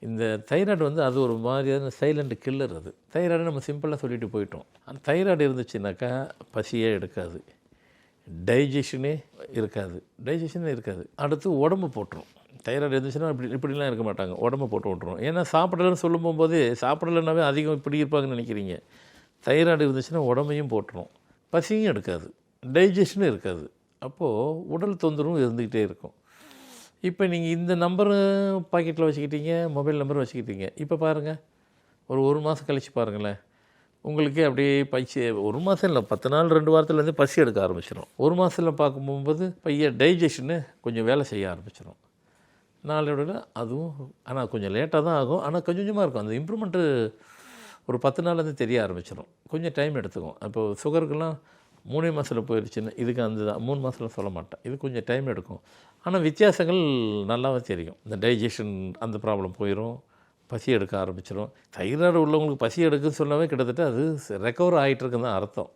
இந்த தைராய்டு வந்து அது ஒரு மாதிரியான சைலண்ட் கில்லர். அது தைராய்டு நம்ம சிம்பிளாக சொல்லிட்டு போயிட்டோம். அந்த தைராய்டு இருந்துச்சுனாக்கா பசியே எடுக்காது, டைஜஷனே இருக்காது. அடுத்து உடம்பு போட்டுரும். தைராய்டு இருந்துச்சுன்னா இப்படிலாம் இருக்க மாட்டாங்க, உடம்பு போட்டு விட்ருவோம். ஏன்னா சாப்பிடலன்னு சொல்லும் போகும்போது சாப்பிடலைன்னாவே அதிகம் இப்படி இருப்பாங்கன்னு நினைக்கிறீங்க. தைராய்டு இருந்துச்சுன்னா உடம்பையும் போட்டுரும், பசியும் எடுக்காது, டைஜஷனும் இருக்காது. அப்போது உடல் தொந்தரவும் இருந்துக்கிட்டே இருக்கும். இப்போ நீங்கள் இந்த நம்பரு பாக்கெட்டில் வச்சுக்கிட்டீங்க, மொபைல் நம்பர் வச்சுக்கிட்டீங்க. இப்போ பாருங்கள், ஒரு மாதம் கழித்து பாருங்களேன், உங்களுக்கே அப்படியே பசி. ஒரு மாதம் இல்லை, 10 நாள் 2 வாரத்துலேருந்து பசி எடுக்க ஆரம்பிச்சிடும். ஒரு மாதத்தில் பார்க்கும்போது டைஜஷனு கொஞ்சம் வேலை செய்ய ஆரம்பிச்சிடும். நாளோட அதுவும் ஆனால் கொஞ்சம் லேட்டாக தான் ஆகும், ஆனால் கொஞ்சம் கொஞ்சமாக இருக்கும். அந்த இம்ப்ரூவ்மெண்ட்டு ஒரு 10 நாள்லேருந்து தெரிய ஆரம்பிச்சிடும். கொஞ்சம் டைம் எடுத்துக்கும். அப்போது சுகருக்கெல்லாம் 3 மாதத்தில் போயிடுச்சுன்னு, இதுக்கு அந்த 3 மாதத்தில் சொல்ல மாட்டேன், இது கொஞ்சம் டைம் எடுக்கும். ஆனால் வித்தியாசங்கள் நல்லாவே தெரியும். இந்த டைஜஷன் அந்த ப்ராப்ளம் போயிடும், பசி எடுக்க ஆரம்பிச்சிடும். தைராய்டு உள்ளவங்களுக்கு பசி எடுக்குன்னு சொன்னாவே கிட்டத்தட்ட அது ரெக்கவர் ஆகிட்டுருக்குன்னு தான் அர்த்தம்.